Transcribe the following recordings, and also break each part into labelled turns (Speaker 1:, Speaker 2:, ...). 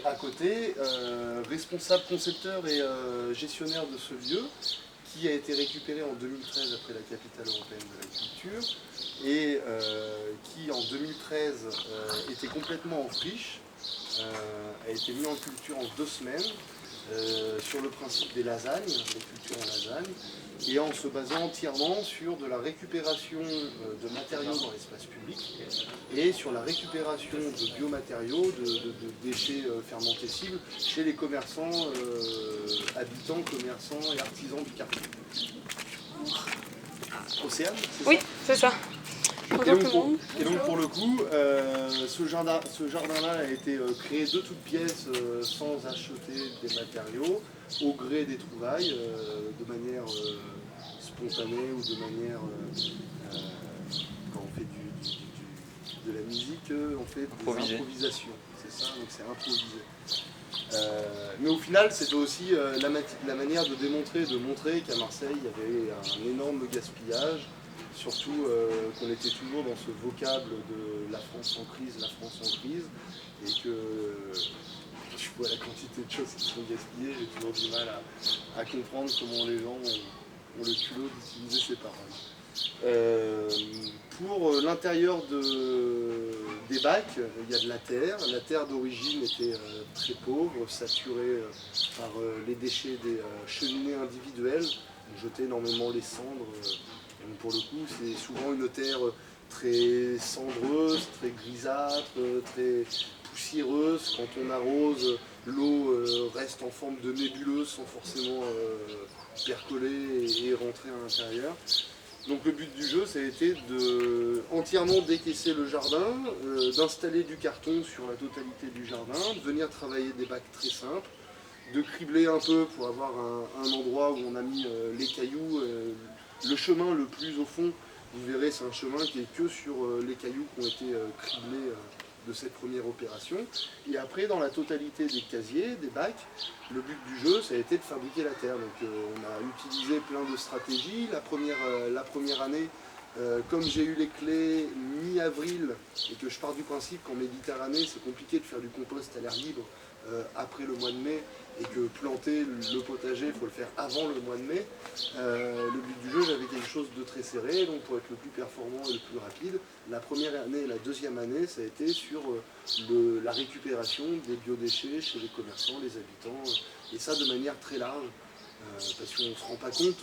Speaker 1: à côté, responsable concepteur et gestionnaire de ce lieu, qui a été récupéré en 2013 après la capitale européenne de la culture, et qui en 2013 était complètement en friche, a été mis en culture en 2 semaines, sur le principe des lasagnes, des cultures en lasagne, et en se basant entièrement sur de la récupération de matériaux dans l'espace public et sur la récupération de biomatériaux, de déchets fermentescibles chez les commerçants, habitants, commerçants et artisans du quartier. Océane, c'est ça ?
Speaker 2: Oui, c'est ça.
Speaker 1: Et donc pour le coup, ce jardin-là a été créé de toutes pièces sans acheter des matériaux, au gré des trouvailles, de manière spontanée ou de manière, quand on fait de la musique, on fait des improvisations, c'est ça, donc c'est improvisé. Mais au final, c'était aussi la manière de montrer qu'à Marseille, il y avait un énorme gaspillage, surtout qu'on était toujours dans ce vocable de la France en crise, et que je vois la quantité de choses qui sont gaspillées, j'ai toujours du mal à comprendre comment les gens ont le culot d'utiliser ces paroles. Pour l'intérieur des bacs, il y a de la terre. La terre d'origine était très pauvre, saturée par les déchets des cheminées individuelles. On jetait énormément les cendres. Donc pour le coup, c'est souvent une terre très cendreuse, très grisâtre, très poussiéreuse. Quand on arrose, l'eau reste en forme de nébuleuse sans forcément percoler et rentrer à l'intérieur. Donc le but du jeu, ça a été de entièrement décaisser le jardin, d'installer du carton sur la totalité du jardin, de venir travailler des bacs très simples, de cribler un peu pour avoir un endroit où on a mis les cailloux. Le chemin le plus au fond, vous verrez, c'est un chemin qui est que sur les cailloux qui ont été criblés de cette première opération. Et après, dans la totalité des casiers, des bacs, le but du jeu, ça a été de fabriquer la terre. Donc on a utilisé plein de stratégies. La première année, comme j'ai eu les clés mi-avril, et que je pars du principe qu'en Méditerranée, c'est compliqué de faire du compost à l'air libre après le mois de mai, et que planter le potager, il faut le faire avant le mois de mai. Le but du jeu, j'avais quelque chose de très serré, donc pour être le plus performant et le plus rapide, la première année et la deuxième année, ça a été sur la récupération des biodéchets chez les commerçants, les habitants, et ça de manière très large, parce qu'on ne se rend pas compte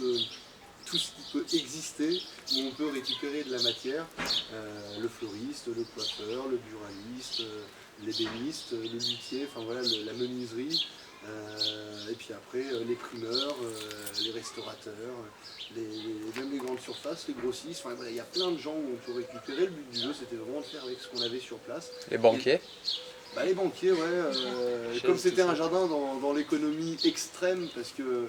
Speaker 1: tout ce qui peut exister, où on peut récupérer de la matière, le fleuriste, le coiffeur, le buraliste, l'ébéniste, le luthier, enfin voilà, la menuiserie, et puis après les primeurs, les restaurateurs, même les grandes surfaces, les grossistes, enfin voilà, il y a plein de gens où on peut récupérer. Le but du jeu, c'était vraiment de faire avec ce qu'on avait sur place.
Speaker 3: Les banquiers.
Speaker 1: Les banquiers, ouais. Comme c'était un jardin dans l'économie extrême, parce que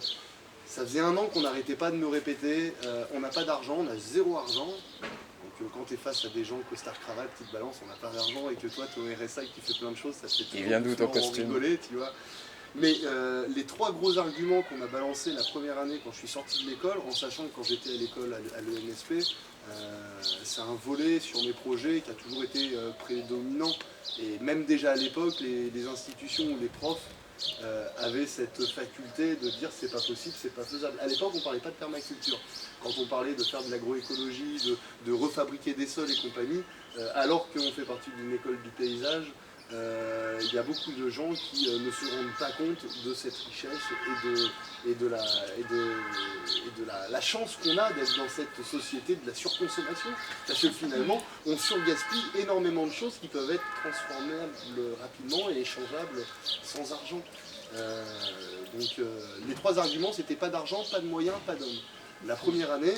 Speaker 1: ça faisait 1 an qu'on n'arrêtait pas de nous répéter, on n'a pas d'argent, on a 0 argent. Donc quand tu es face à des gens costard cravate, petite balance, on n'a pas d'argent, et que toi tu es au RSA et que tu fais plein de choses, ça te fait toujours rigoler, tu vois. Mais les 3 gros arguments qu'on a balancés la première année quand je suis sorti de l'école, en sachant que quand j'étais à l'école à l'ENSP, c'est un volet sur mes projets qui a toujours été prédominant. Et même déjà à l'époque, les institutions ou les profs avaient cette faculté de dire c'est pas possible, c'est pas faisable. À l'époque, on parlait pas de permaculture. Quand on parlait de faire de l'agroécologie, de refabriquer des sols et compagnie, alors qu'on fait partie d'une école du paysage, il y a beaucoup de gens qui ne se rendent pas compte de cette richesse et de la chance qu'on a d'être dans cette société de la surconsommation. Parce que finalement, on surgaspille énormément de choses qui peuvent être transformables rapidement et échangeables sans argent. Les 3 arguments, c'était pas d'argent, pas de moyens, pas d'hommes. La première année,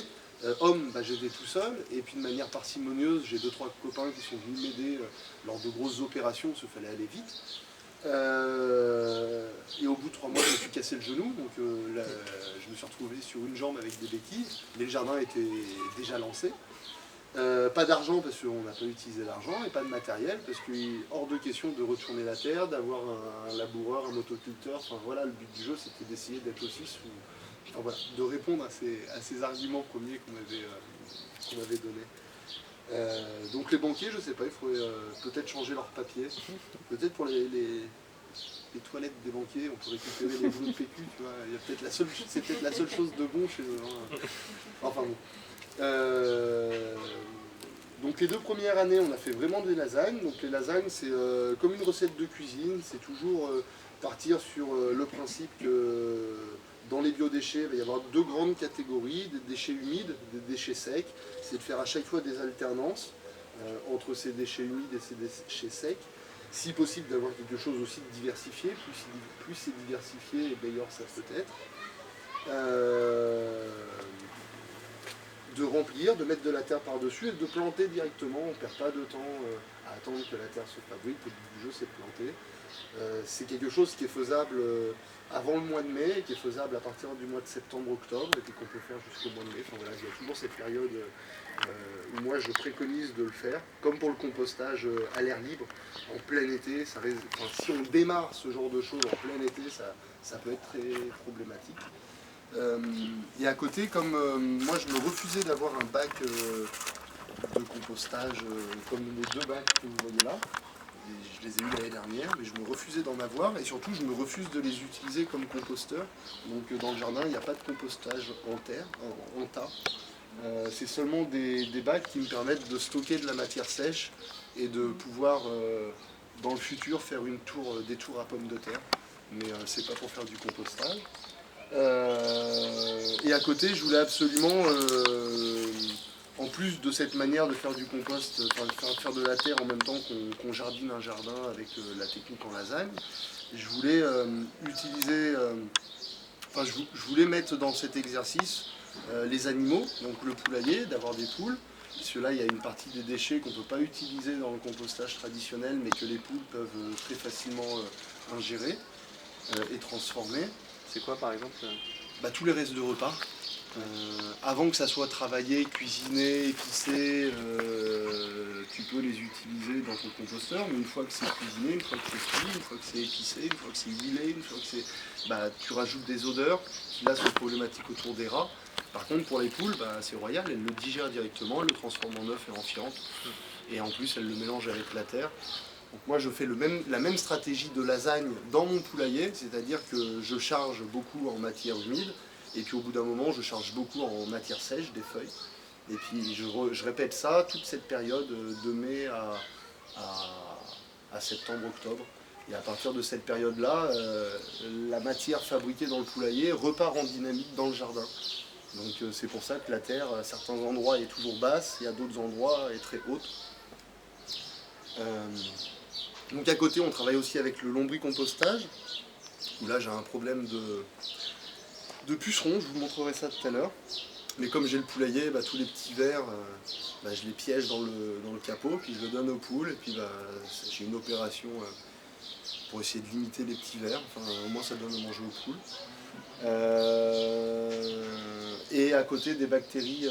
Speaker 1: homme, j'étais tout seul, et puis de manière parcimonieuse, j'ai 2-3 copains qui sont venus m'aider lors de grosses opérations, parce qu'il fallait aller vite. Et au bout de 3 mois, je me suis cassé le genou, donc je me suis retrouvé sur une jambe avec des béquilles, mais le jardin était déjà lancé. Pas d'argent parce qu'on n'a pas utilisé l'argent, et pas de matériel parce qu'il est hors de question de retourner la terre, d'avoir un laboureur, un motoculteur. Enfin voilà, le but du jeu, c'était d'essayer d'être aussi de répondre à ces arguments premiers qu'on m'avait donnés. Donc les banquiers, je sais pas, il faudrait peut-être changer leur papier. Peut-être pour les toilettes des banquiers, on peut récupérer les boulots de PQ, tu vois. C'est peut-être la seule chose de bon chez eux. Hein. Enfin bon. Donc les 2 premières années, on a fait vraiment des lasagnes. Donc les lasagnes, c'est comme une recette de cuisine. C'est toujours partir sur le principe que dans les biodéchets, il va y avoir 2 grandes catégories, des déchets humides, des déchets secs. C'est de faire à chaque fois des alternances entre ces déchets humides et ces déchets secs. Si possible d'avoir quelque chose aussi de diversifié, plus c'est diversifié et meilleur ça peut être. De remplir, de mettre de la terre par-dessus et de planter directement. On ne perd pas de temps à attendre que la terre se fabrique, le but du jeu c'est de planter. C'est quelque chose qui est faisable avant le mois de mai, qui est faisable à partir du mois de septembre-octobre et qu'on peut faire jusqu'au mois de mai. Enfin, voilà, il y a toujours cette période où moi je préconise de le faire, comme pour le compostage à l'air libre, en plein été. Si on démarre ce genre de choses en plein été, ça peut être très problématique. Et à côté, comme moi je me refusais d'avoir un bac de compostage comme les 2 bacs que vous voyez là, et je les ai eus l'année dernière, mais je me refusais d'en avoir et surtout je me refuse de les utiliser comme composteur. Donc dans le jardin il n'y a pas de compostage en terre, en tas. C'est seulement des bacs qui me permettent de stocker de la matière sèche et de pouvoir dans le futur faire des tours à pommes de terre. Mais c'est pas pour faire du compostage. Et à côté, je voulais absolument, en plus de cette manière de faire du compost, faire de la terre en même temps qu'on jardine un jardin avec la technique en lasagne, je voulais utiliser, je voulais mettre dans cet exercice les animaux, donc le poulailler, d'avoir des poules. Parce que là, il y a une partie des déchets qu'on ne peut pas utiliser dans le compostage traditionnel, mais que les poules peuvent très facilement ingérer et transformer.
Speaker 2: C'est quoi par exemple?
Speaker 1: Tous les restes de repas. Avant que ça soit travaillé, cuisiné, épicé, tu peux les utiliser dans ton composteur, mais une fois que c'est cuisiné, une fois que c'est cuit, une fois que c'est épicé, une fois que c'est huilé, une fois que c'est... tu rajoutes des odeurs qui là sont problématiques autour des rats. Par contre pour les poules, c'est royal, elles le digèrent directement, elles le transforment en œuf et en fiente, et en plus elles le mélangent avec la terre. Donc moi je fais la même stratégie de lasagne dans mon poulailler, c'est-à-dire que je charge beaucoup en matière humide, et puis au bout d'un moment je charge beaucoup en matière sèche, des feuilles. Et puis je répète ça toute cette période de mai à septembre-octobre. Et à partir de cette période-là, la matière fabriquée dans le poulailler repart en dynamique dans le jardin. Donc c'est pour ça que la terre à certains endroits est toujours basse et à d'autres endroits est très haute. Donc à côté, on travaille aussi avec le lombricompostage, où là j'ai un problème de pucerons, je vous montrerai ça tout à l'heure. Mais comme j'ai le poulailler, tous les petits vers, je les piège dans le capot, puis je le donne aux poules, et puis j'ai une opération pour essayer de limiter les petits vers, au moins ça donne à manger aux poules. Et à côté des bactéries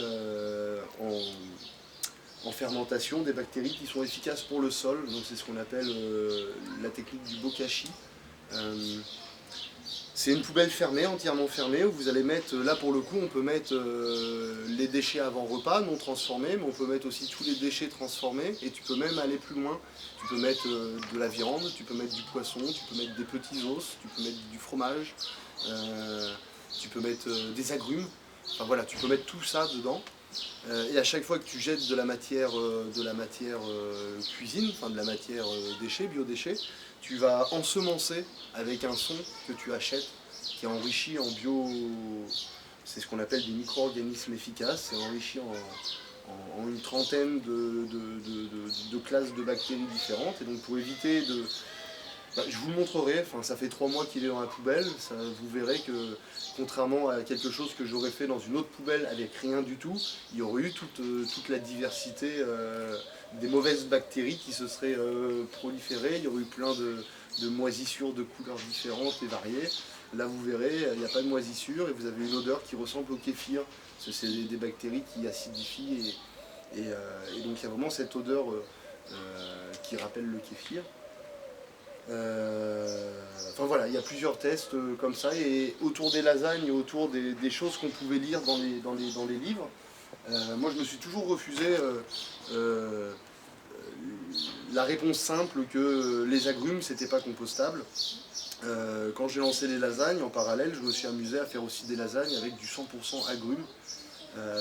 Speaker 1: en fermentation, des bactéries qui sont efficaces pour le sol, donc c'est ce qu'on appelle la technique du bokashi. C'est une poubelle fermée, entièrement fermée, où vous allez mettre, là pour le coup on peut mettre les déchets avant repas, non transformés, mais on peut mettre aussi tous les déchets transformés, et tu peux même aller plus loin. Tu peux mettre de la viande, tu peux mettre du poisson, tu peux mettre des petits os, tu peux mettre du fromage, tu peux mettre des agrumes, voilà, tu peux mettre tout ça dedans. Et à chaque fois que tu jettes de la matière cuisine, de la matière déchets, biodéchets, tu vas ensemencer avec un son que tu achètes, qui est enrichi en bio, c'est ce qu'on appelle des micro-organismes efficaces, c'est enrichi en une trentaine de classes de bactéries différentes, et donc pour éviter de... je vous le montrerai, ça fait 3 mois qu'il est dans la poubelle, vous verrez que contrairement à quelque chose que j'aurais fait dans une autre poubelle avec rien du tout, il y aurait eu toute la diversité des mauvaises bactéries qui se seraient proliférées, il y aurait eu plein de moisissures de couleurs différentes et variées. Là vous verrez, il n'y a pas de moisissure et vous avez une odeur qui ressemble au kéfir, parce que c'est des bactéries qui acidifient et donc il y a vraiment cette odeur qui rappelle le kéfir. Voilà, il y a plusieurs tests comme ça, et autour des lasagnes et autour des choses qu'on pouvait lire dans les livres, moi je me suis toujours refusé la réponse simple que les agrumes c'était pas compostable. Quand j'ai lancé les lasagnes, en parallèle, je me suis amusé à faire aussi des lasagnes avec du 100% agrumes,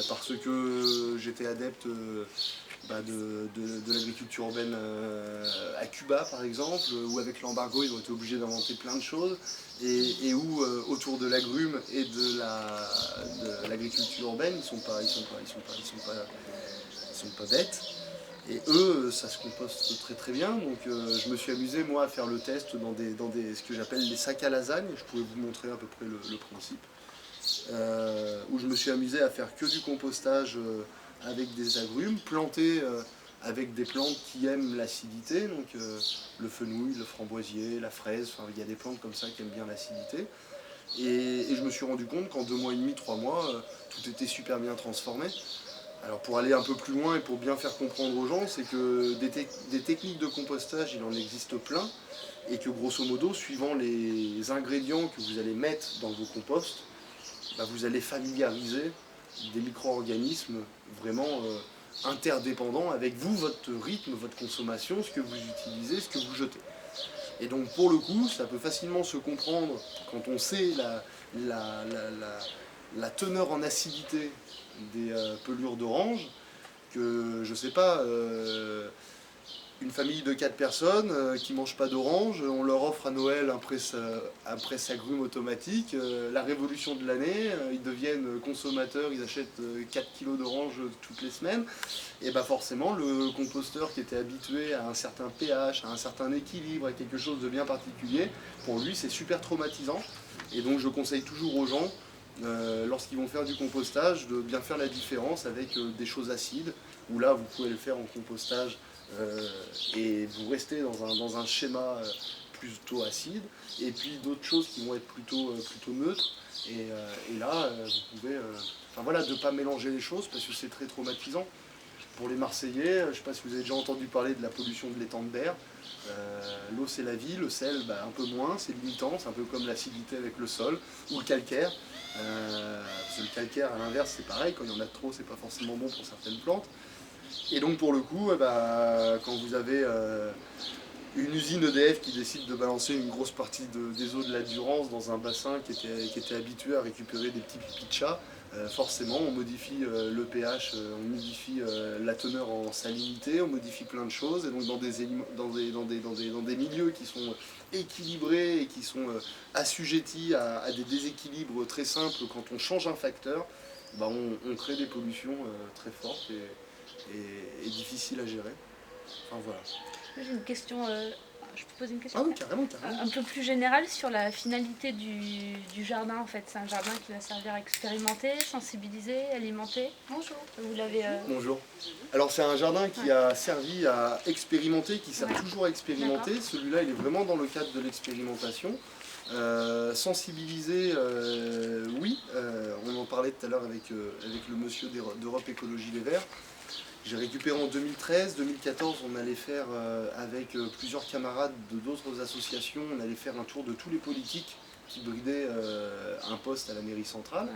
Speaker 1: parce que j'étais adepte de l'agriculture urbaine à Cuba par exemple, où avec l'embargo ils ont été obligés d'inventer plein de choses, et où autour de l'agrume et de l'agriculture urbaine, ils sont pas bêtes. Et eux, ça se composte très très bien, donc je me suis amusé moi à faire le test dans ce que j'appelle les sacs à lasagne. Je pouvais vous montrer à peu près le principe. Où je me suis amusé à faire que du compostage avec des agrumes, plantés avec des plantes qui aiment l'acidité, donc le fenouil, le framboisier, la fraise, enfin il y a des plantes comme ça qui aiment bien l'acidité. Et je me suis rendu compte qu'en 2 mois et demi, 3 mois, tout était super bien transformé. Alors pour aller un peu plus loin et pour bien faire comprendre aux gens, c'est que des techniques de compostage, il en existe plein, et que grosso modo, suivant les ingrédients que vous allez mettre dans vos composts, vous allez familiariser des micro-organismes vraiment interdépendants avec vous, votre rythme, votre consommation, ce que vous utilisez, ce que vous jetez. Et donc pour le coup, ça peut facilement se comprendre quand on sait la teneur en acidité des pelures d'orange, que je sais pas, une famille de 4 personnes qui ne mangent pas d'orange, on leur offre à Noël un presse-agrumes automatique, la révolution de l'année, ils deviennent consommateurs, ils achètent 4 kilos d'orange toutes les semaines, et bah forcément le composteur qui était habitué à un certain pH, à un certain équilibre, à quelque chose de bien particulier, pour lui c'est super traumatisant. Et donc je conseille toujours aux gens, lorsqu'ils vont faire du compostage, de bien faire la différence avec des choses acides, où là vous pouvez le faire en compostage et vous restez dans un schéma plutôt acide, et puis d'autres choses qui vont être plutôt neutres, et là vous pouvez, enfin voilà, de ne pas mélanger les choses parce que c'est très traumatisant. Pour les Marseillais, je ne sais pas si vous avez déjà entendu parler de la pollution de l'étang de Berre. L'eau c'est la vie, le sel un peu moins, c'est limitant, c'est un peu comme l'acidité avec le sol, ou le calcaire. Parce que le calcaire à l'inverse c'est pareil, quand il y en a trop c'est pas forcément bon pour certaines plantes. Et donc pour le coup, quand vous avez une usine EDF qui décide de balancer une grosse partie des eaux de la Durance dans un bassin qui était habitué à récupérer des petits pipis de chat, forcément on modifie le pH, on modifie la teneur en salinité, on modifie plein de choses, et donc dans des milieux qui sont équilibrés et qui sont assujettis à des déséquilibres très simples, quand on change un facteur, on crée des pollutions très fortes et difficiles à gérer. Enfin voilà.
Speaker 2: J'ai une question, je peux poser une question?
Speaker 1: Ah oui, carrément, carrément.
Speaker 2: Un peu plus générale sur la finalité du jardin en fait. C'est un jardin qui va servir à expérimenter, sensibiliser, alimenter.
Speaker 3: Bonjour.
Speaker 2: Vous l'avez.
Speaker 1: Bonjour. Alors c'est un jardin qui a servi à expérimenter, qui sert toujours à expérimenter.
Speaker 2: D'accord.
Speaker 1: Celui-là, il est vraiment dans le cadre de l'expérimentation. Sensibiliser, oui. On en parlait tout à l'heure avec le monsieur d'Europe Écologie Les Verts. J'ai récupéré en 2013, 2014, on allait faire avec plusieurs camarades de d'autres associations, on allait faire un tour de tous les politiques qui bridaient un poste à la mairie centrale,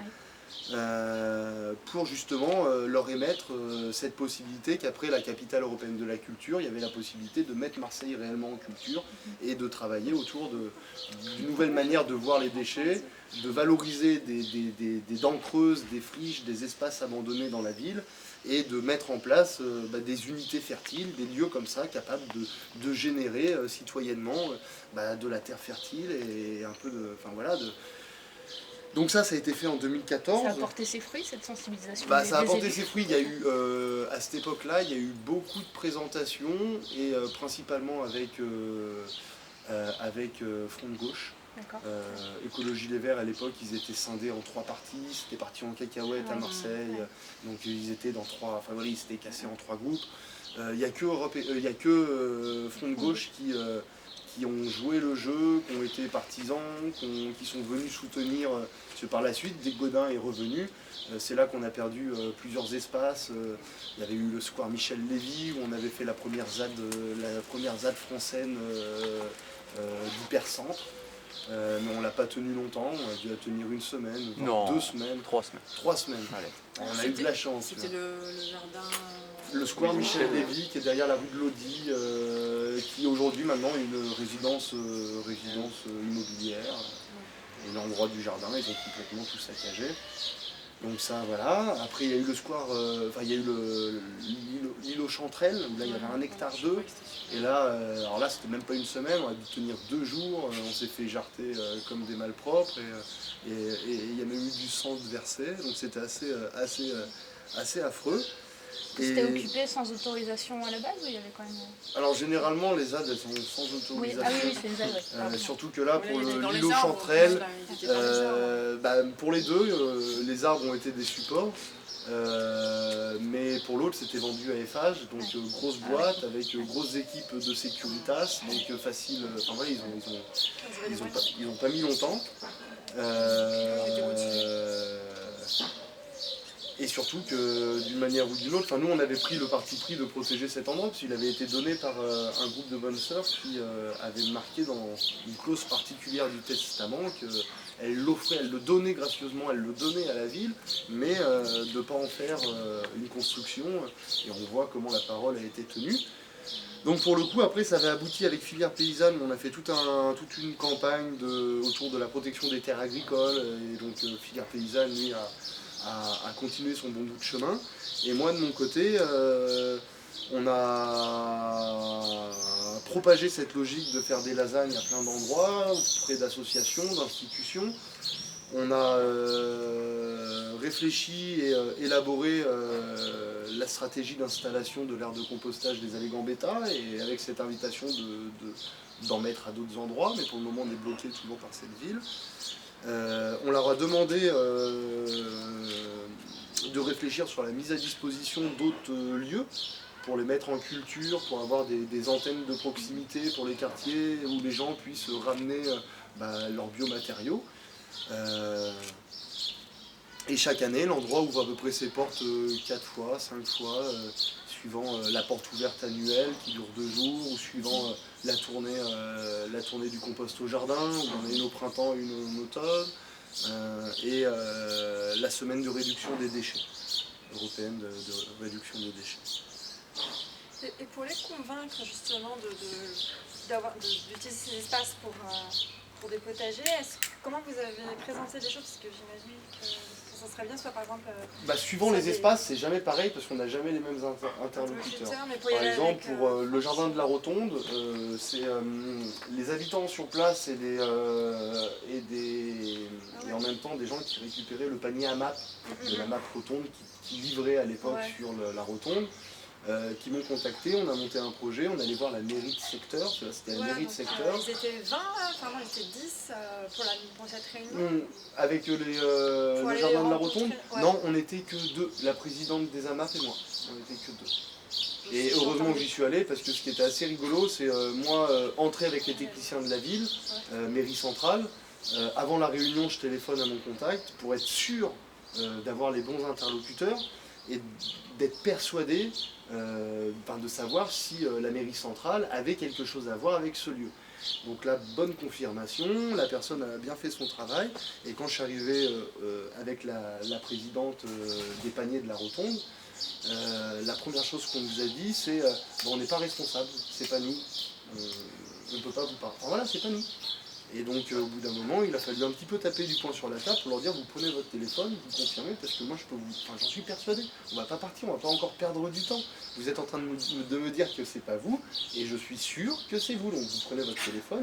Speaker 1: pour justement leur émettre cette possibilité qu'après la capitale européenne de la culture, il y avait la possibilité de mettre Marseille réellement en culture et de travailler autour d'une nouvelle manière de voir les déchets, de valoriser des dents creuses, des friches, des espaces abandonnés dans la ville, et de mettre en place des unités fertiles, des lieux comme ça, capables de générer citoyennement de la terre fertile et un peu de... Enfin voilà, donc ça a été fait en 2014.
Speaker 2: Ça a porté ses fruits, cette sensibilisation
Speaker 1: Ça a porté ses fruits. Il y a eu, à cette époque-là, il y a eu beaucoup de présentations, et principalement avec Front de Gauche. Écologie Les Verts, à l'époque, ils étaient scindés en 3 partis, c'était parti en cacahuète à Marseille, donc ils étaient dans 3, enfin voilà, ils s'étaient cassés en 3 groupes. Il n'y a que Front de Gauche qui ont joué le jeu, qui ont été partisans, qui sont venus soutenir, parce que par la suite, dès que Gaudin est revenu, c'est là qu'on a perdu plusieurs espaces. Il y avait eu le square Michel Lévy, où on avait fait la première ZAD française d'hypercentre. Mais on ne l'a pas tenu longtemps, on a dû la tenir 1 semaine, 2 semaines.
Speaker 4: 3 semaines.
Speaker 1: 3 semaines. Allez. On a eu de la chance.
Speaker 3: C'était le jardin.
Speaker 1: Le square Michel Lévy, qui est derrière la rue de Lodi, qui aujourd'hui aujourd'hui maintenant une résidence immobilière. Et l'endroit du jardin, ils ont complètement tout saccagé. Donc ça, voilà. Après, il y a eu le square, il y a eu l'îlot Chanterelle, où là, il y avait 1 hectare d'eux. Et là, alors là, c'était même pas une semaine, on a dû tenir 2 jours. On s'est fait jarter comme des malpropres. Et il y a même eu du sang versé. Donc c'était assez affreux.
Speaker 2: C'était occupé sans autorisation à la base ou il y avait quand même...
Speaker 1: Alors généralement les ZAD elles sont sans autorisation.
Speaker 2: Ah oui, c'est une ZAD, ouais.
Speaker 1: Surtout que là pour l'îlot Chanterelle, pour les deux, les arbres ont été des supports. Mais pour l'autre c'était vendu à Eiffage, donc grosse boîte avec grosses équipes de Securitas, donc facile, enfin voilà, ils ont pas mis longtemps. Et surtout que d'une manière ou d'une autre, nous on avait pris le parti pris de protéger cet endroit parce qu'il avait été donné par un groupe de bonnes sœurs qui avait marqué dans une clause particulière du testament qu'elle l'offrait, elle le donnait gracieusement, elle le donnait à la ville, mais de ne pas en faire une construction. Et on voit comment la parole a été tenue. Donc pour le coup, après ça avait abouti avec Filière Paysanne, on a fait toute une campagne autour de la protection des terres agricoles, et donc Filière Paysanne, lui, a continué son bon bout de chemin. Et moi de mon côté, on a propagé cette logique de faire des lasagnes à plein d'endroits, auprès d'associations, d'institutions. On a réfléchi et élaboré la stratégie d'installation de l'aire de compostage des allées Gambetta, et avec cette invitation d'en mettre à d'autres endroits, mais pour le moment on est bloqué toujours par cette ville. On leur a demandé de réfléchir sur la mise à disposition d'autres lieux pour les mettre en culture, pour avoir des antennes de proximité pour les quartiers où les gens puissent ramener leurs biomatériaux. Et chaque année, l'endroit ouvre à peu près ses portes 4 fois, 5 fois, suivant la porte ouverte annuelle qui dure 2 jours, ou suivant la tournée du compost au jardin, où on a une au printemps, une en automne, et la semaine de réduction des déchets, européenne de réduction des déchets.
Speaker 3: Et pour les convaincre justement d'utiliser ces espaces pour des potagers, comment vous avez présenté les choses? Parce que j'imagine que ça serait bien, soit par exemple...
Speaker 1: suivant les espaces, c'est jamais pareil parce qu'on n'a jamais les mêmes interlocuteurs. Par exemple, pour le jardin de la Rotonde, c'est les habitants sur place et en même temps des gens qui récupéraient le panier AMAP de la MAP Rotonde qui livrait à l'époque sur la Rotonde. Qui m'ont contacté, on a monté un projet, on allait voir la mairie de secteur, c'était la mairie de secteur.
Speaker 3: Ils étaient 20, enfin moi j'étais 10 pour cette réunion.
Speaker 1: Avec le jardin de la Rotonde, non, on n'était que 2, la présidente des AMAP et moi, on n'était que 2. Et heureusement que j'y suis allé parce que ce qui était assez rigolo, c'est moi entrer avec les techniciens de la ville, mairie centrale, avant la réunion je téléphone à mon contact pour être sûr d'avoir les bons interlocuteurs et d'être persuadé de savoir si la mairie centrale avait quelque chose à voir avec ce lieu. Donc la bonne confirmation, la personne a bien fait son travail, et quand je suis arrivé avec la présidente des paniers de la Rotonde, la première chose qu'on nous a dit c'est on n'est pas responsable, c'est pas nous, on ne peut pas vous parler. Enfin voilà, c'est pas nous. Et donc au bout d'un moment, il a fallu un petit peu taper du poing sur la table pour leur dire vous prenez votre téléphone, vous confirmez, parce que moi je peux j'en suis persuadé, on va pas partir, on va pas encore perdre du temps. Vous êtes en train de me dire que c'est pas vous, et je suis sûr que c'est vous, donc vous prenez votre téléphone.